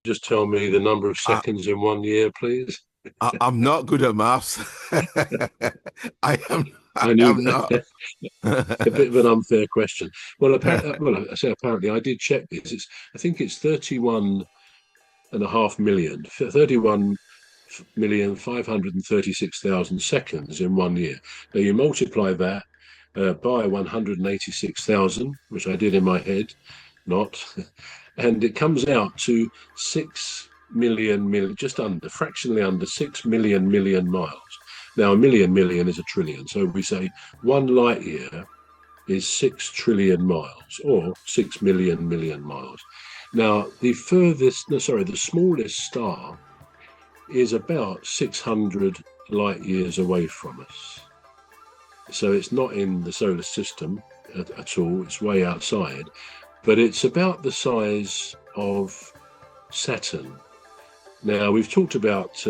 just tell me the number of I, seconds in 1 year, please? I'm not good at maths. I am. I I knew am not. that. A bit of an unfair question. Well, apparently, well, I say apparently, I did check this. I think it's 31.5 million, 31,536,000 seconds in 1 year. Now you multiply that by 186,000, which I did in my head, not, and it comes out to 6 million, just under, fractionally under 6 million miles. Now, a million is a trillion. So we say 1 light year is 6 trillion miles or 6 million miles. Now, the smallest star is about 600 light years away from us. So it's not in the solar system at all, it's way outside, but it's about the size of Saturn. Now, we've talked about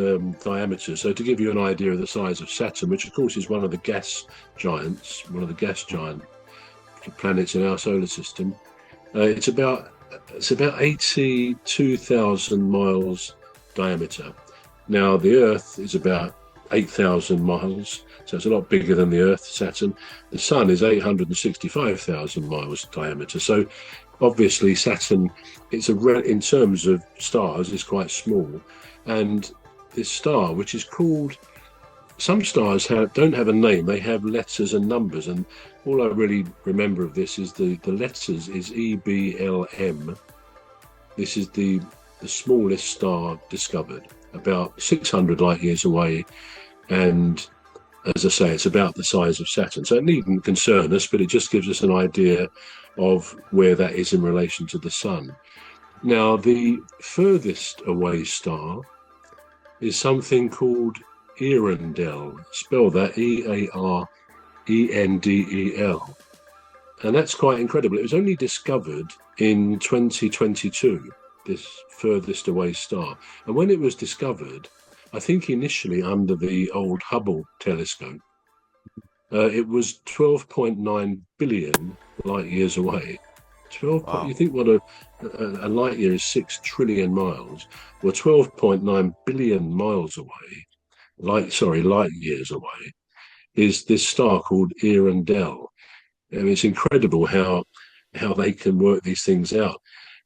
diameter. So, to give you an idea of the size of Saturn, which of course is one of the gas giants, one of the gas giant planets in our solar system, it's about 82,000 miles diameter. Now, the Earth is about 8,000 miles, so it's a lot bigger than the Earth, Saturn. The Sun is 865,000 miles diameter. So, obviously, Saturn, in terms of stars, is quite small. And this star, which is called, some stars don't have a name; they have letters and numbers. And all I really remember of this is the letters is EBLM. This is the smallest star discovered, about 600 light years away, and as I say, it's about the size of Saturn. So it needn't concern us, but it just gives us an idea of where that is in relation to the Sun. Now, the furthest away star is something called Earendel. Spell that Earendel. And that's quite incredible. It was only discovered in 2022, this furthest away star. And when it was discovered, I think initially under the old Hubble telescope, it was 12.9 billion light years away. 12. You Wow. think what a light year is 6 trillion miles. Well, 12.9 billion miles away, light years away, is this star called Earendel. I mean, it's incredible how they can work these things out.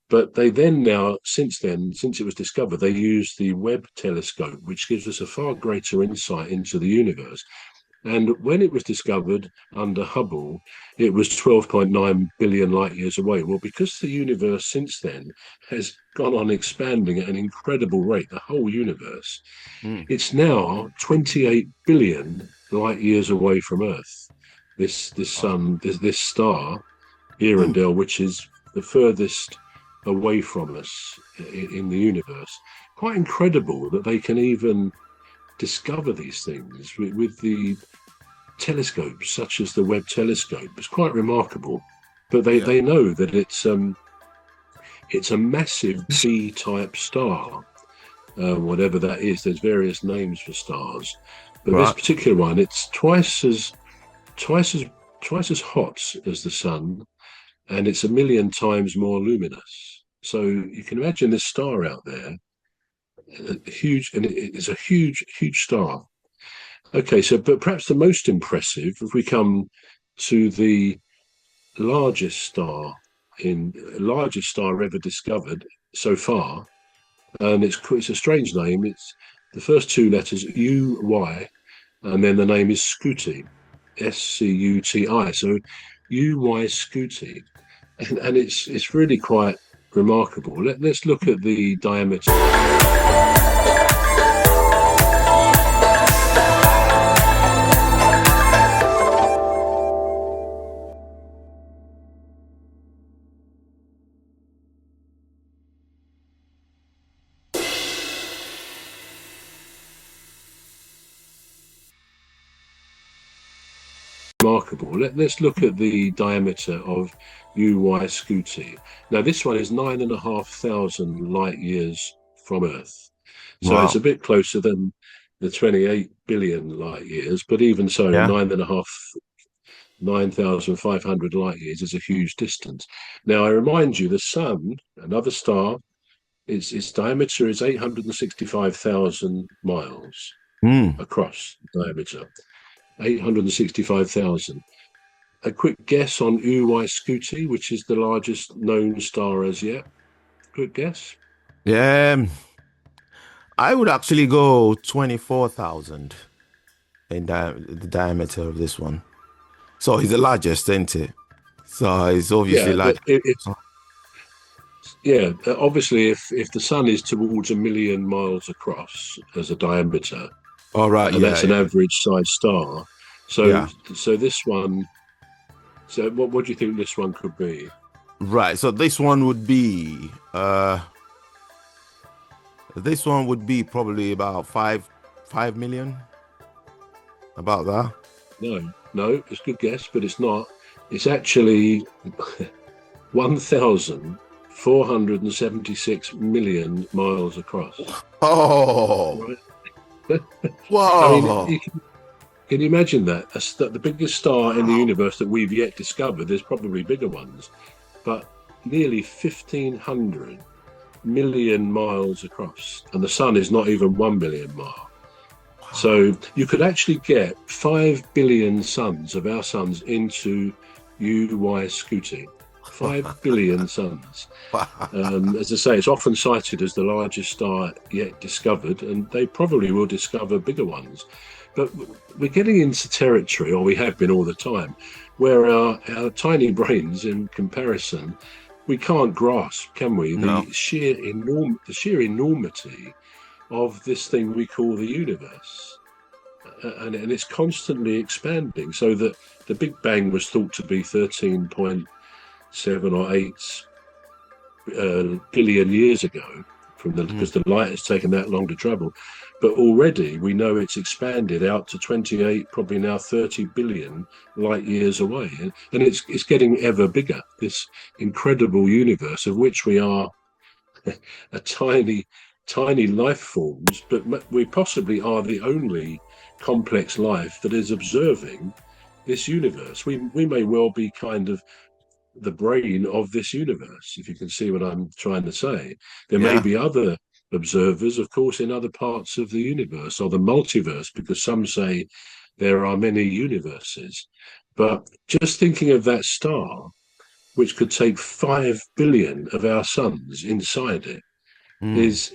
But they then now, since it was discovered, they use the Webb telescope, which gives us a far greater insight into the universe. And when it was discovered under Hubble, it was 12.9 billion light years away. Well, because the universe since then has gone on expanding at an incredible rate, the whole universe, Mm. it's now 28 billion light years away from Earth. Wow. This star, Earendel, which is the furthest away from us in the universe. Quite incredible that they can even discover these things with the telescopes, such as the Webb telescope. It's quite remarkable. But they, Yeah. they know that it's a massive B-type star, whatever that is. There's various names for stars, but this Right. particular one, it's twice as twice as hot as the sun, and it's a million times more luminous. So you can imagine this star out there, huge, and it's a huge star. Okay, so but perhaps the most impressive, if we come to the largest star largest star ever discovered so far, and it's a strange name. It's the first two letters UY, and then the name is Scuti, Scuti. So UY Scuti, and it's really quite remarkable. Let's look at the diameter. Remarkable. Let's look at the diameter of UY Scuti. Now, this one is 9,500 light years from Earth. So it's a Wow. bit closer than the 28 billion light years, but even so, Yeah. 9,500 light years is a huge distance. Now, I remind you, the sun, another star, its diameter is 865,000 miles Hmm. across diameter. 865,000. A quick guess on Uy Scuti, which is the largest known star as yet. Quick guess. Yeah, I would actually go 24,000 in the diameter of this one. So it's the largest, isn't it? So it's obviously Yeah, large. yeah. Obviously, if the sun is towards 1 million miles across as a diameter, All right, and yeah, that's an yeah, average size star, so yeah. so this one. So what do you think this one could be? Right. So this one would be probably about 5 million, about that. No, it's a good guess, but it's not. It's actually 1,476 million miles across. Oh, Right? I mean, whoa. can you imagine that? The biggest star in the universe that we've yet discovered, there's probably bigger ones, but nearly 1,500 million miles across. And the sun is not even 1 billion miles. So you could actually get 5 billion suns of our suns into UY Scuti. 5 billion suns. As I say, it's often cited as the largest star yet discovered, and they probably will discover bigger ones. But we're getting into territory, or we have been all the time, where our tiny brains, in comparison, we can't grasp, can we? No. The sheer enormity of this thing we call the universe. And it's constantly expanding, so that the Big Bang was thought to be 13.7 or 8 billion years ago, because the light has taken that long to travel. But already we know it's expanded out to 28, probably now 30 billion light years away, and it's getting ever bigger. This incredible universe, of which we are a tiny life forms, but we possibly are the only complex life that is observing this universe. We may well be kind of the brain of this universe, if you can see what I'm trying to say. There may Yeah. be other observers, of course, in other parts of the universe, or the multiverse, because some say there are many universes. But just thinking of that star, which could take 5 billion of our suns inside it, Mm. is